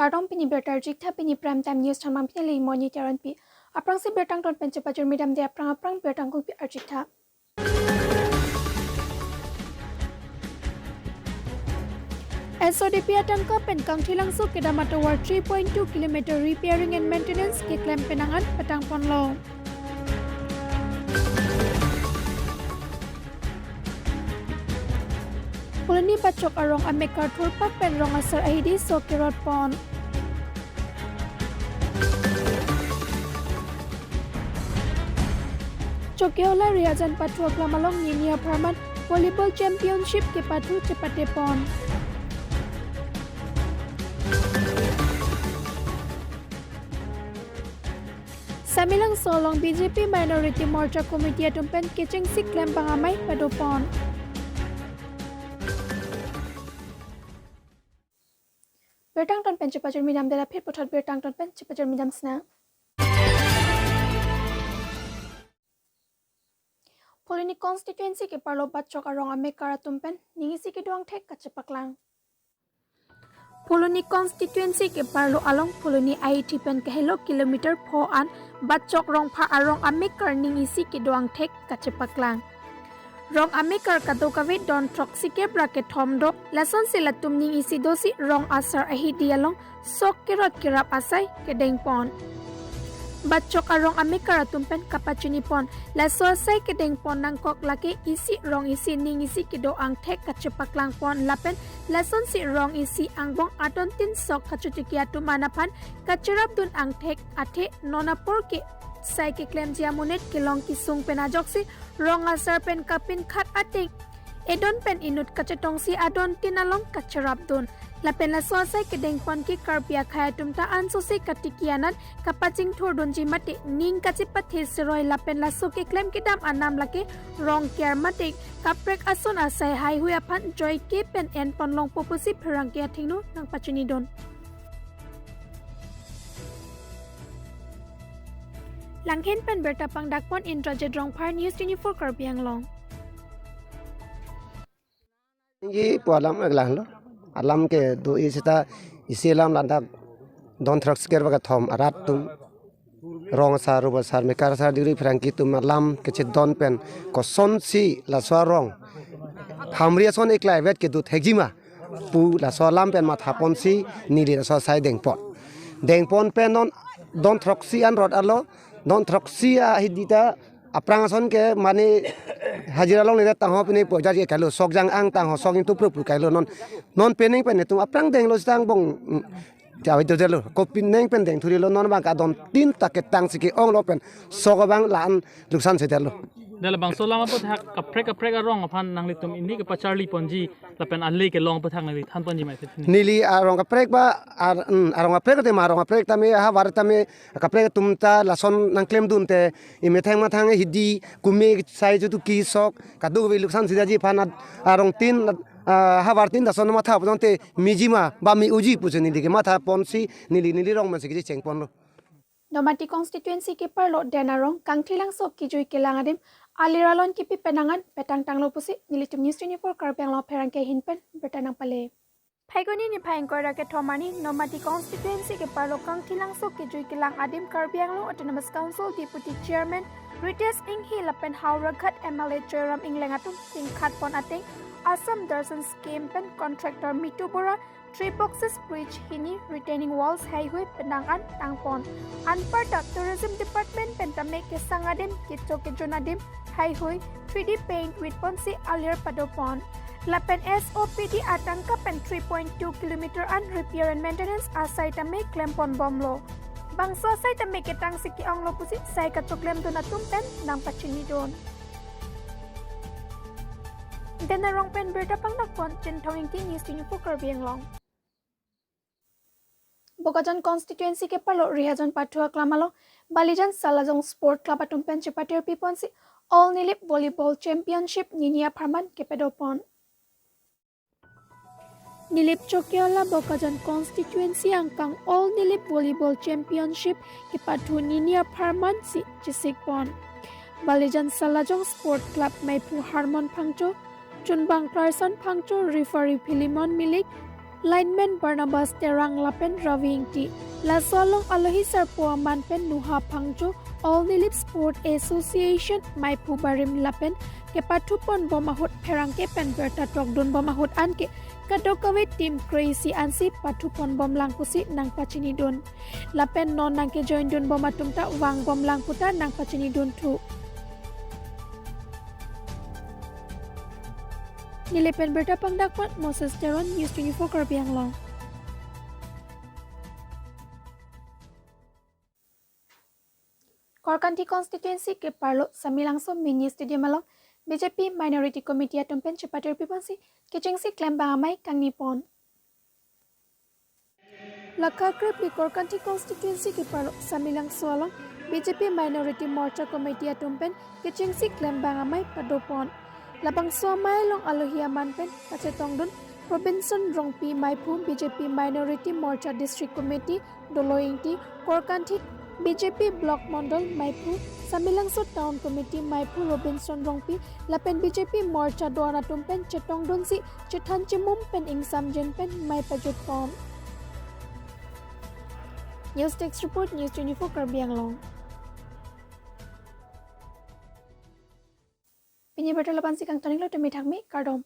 Karong pini bertarjik tha pini prime time news thamang pini lei monitoran pi. Aprang si bertang ton pen cepajur midam de aprang bertang kong pi arjik tha. SODP atangka pen kang thilang su kedama tower 3.2 km repairing and maintenance ke klaim penangan petang ponlo. Pulani bacok arong amekar thurpak pen rong asar ahidi so kirot pon. Chokyola Riajan Patu Klamalong Ninia Parman Volleyball Championship ke Patu Cepate Pon. Samilang solong BJP Minority Morcha Committee atumpen kicing siklem pangamay padopon. Bertang ton pen cepajur midam dela phir pothot bertang ton pen cepajur midam sna. Polini constituency ke parlo bachok arong amekara tumpen ningisi ke doang thek kachepaklang. Poloni constituency ke parlo along Poloni IT pen ke hello kilometer po an bachok rong pha arong amekar ningisi ke doang thek kachepaklang. Rong amekar kadokawe don troksi ke bracket thomdo lason silatum ningisi dosi rong asar ahi dialong sok kerot kirap asai ke dengpon. Bachok arong amekara tumpen kapachini pon laso asai ke dengpon nangkok lake isi rong isi ning isi kido ang thek kachepaklang pon lapen lason si rong isi angbong aton tin sok kachutukia tumanapan kacharap dun ang thek athe nonapor ke sai ke klem jiamunet ke long kisung penajok si rong asar pen kapin khat ating edon pen inut kachetong si adon tinalong kacharap dun lapen la swasai ke dengpon ki karpia khaya tumta anso se katikianan kapaching thor donji mate ning kachipat theseroi lapen la so ke klem ke dam anam lake rong care mate kaprek ason asai hai huya phan joy ke pen en ponlong popusi pherang ke thingnu nang pachuni don langhen pen berta pangdak pon intrajet rong phar news 24 karpiang long ये पॉलम अगलान लो alam ke do isita isilam landa don trucks ker baga thom arat tum rong sa roba sar me kar sar diri franki tum alam ke che don pen ko son si la so rong hamria son ek lai vet ke du thejima pu la so lam pen ma thapon si ni le so sai dengpon pen don trucks si an rod alo don trucks si a hidita aprang son ke mani hajira long le tang ho pini pojar ke kailo sokjang ang tang ho soking tu pru kailo non pening pen tu aprang deng lo stang bong jawi to jelo ko pineng pen deng thuri lo non bang ka don tin ta ke tang siki ong lo pen sogabang lan luksan se delo dala bang so lama pot hak kaprek arong aphan nang litum indi ke pacharli ponji lapen alle ke long pot hak nang than ponji mai nili arong kaprek ba arong kaprek te marong kaprek tame ha war tame kaprek tumta lason nang klem dun te imethang mathang hidi kume sai ju tu ki sok kadu bi luksan sidaji phan arong tin ha war tin da son matha bonte mijima ba mi uji pucheni dike matha ponsi nili rong man siki chengpon lo Nomati constituency ke parlo denarong kang thilang sok ki jui kelang adim aliralon ki pi penangan petang tanglo pusi nilitum news 24 karpang lo pherang ke hinpen bertanang pale Phaigoni ni phaing kora ke thomani nomati constituency ke parlo kang thilang sok ki jui kelang adim karbiang lo autonomous council deputy chairman Rites Inghi lapen Haurakhat MLA Joram Inglengatum tingkhat pon ating Assam Darshan scheme pen contractor Mitubora 3 boxes bridge hini retaining walls highway penangan tangpon unparta tourism department pentame ke sangadim kitso ke jonadim highway 3D paint with ponsi alir padopon lapen SOPD atangka pen 3.2 km an repair and maintenance asai tame klempon bomlo bangsa sai tame ke tang siki onglo pusi sai ka choklem donatum pen nang pachini don denarong pen berta pangnak pon chentong ingti news 24 karbiang long Bogajan constituency ke palo Rihajan Patua Klamalo Balijan Salajong Sport Club atumpen chepatir piponsi All Nilip Volleyball Championship Ninia Parman ke pedopon Nilip Chokyola Bogajan constituency angkang All Nilip Volleyball Championship ke Patu Ninia Parman si Chisikpon Balijan Salajong Sport Club Maipu Harmon Phangcho Chunbang Clarkson Phangcho referee Philemon Milik Lineman Barnabas Terang Lapen Raving Ti La Solong Alohi Sarpo Manpen Nuha Pangjo All Nilip Sport Association Maipu Barim Lapen ke patupon bomahut perang ke pen berta tokdun bomahut anke kadokawe tim crazy ansi patupon bom langkusi nang pacini dun lapen non nang ke join dun bomatum ta wang bom langkuta nang pacini dun tu nilepen berta pangdakpat Moses Teron News 24 Karbiang Long. Korkanti constituency ke parlo samilangso mini stadium along BJP Minority Committee atumpen cepater pipansi kecengsi klaim bangamai kang nipon. Laka krep di Korkanti constituency ke parlo samilangso along BJP Minority Morcha Committee atumpen kecengsi klaim bangamai padopon. Labang suamai long alohia manpen kacetongdun Robinson Rongpi Maipu BJP Minority Morcha District Committee Doloingti Korkanti BJP Block Mondol Maipu Samilangso Town Committee Maipu Robinson Rongpi Lapen BJP Morcha Doana Tumpen Chetongdun si Chetan Chimum Pen Ingsam Jenpen Mai Pajut Pom. News Text Report News 24 Karbiang Long. Penyebar 8 si kang taning lo demi thakmi kardom.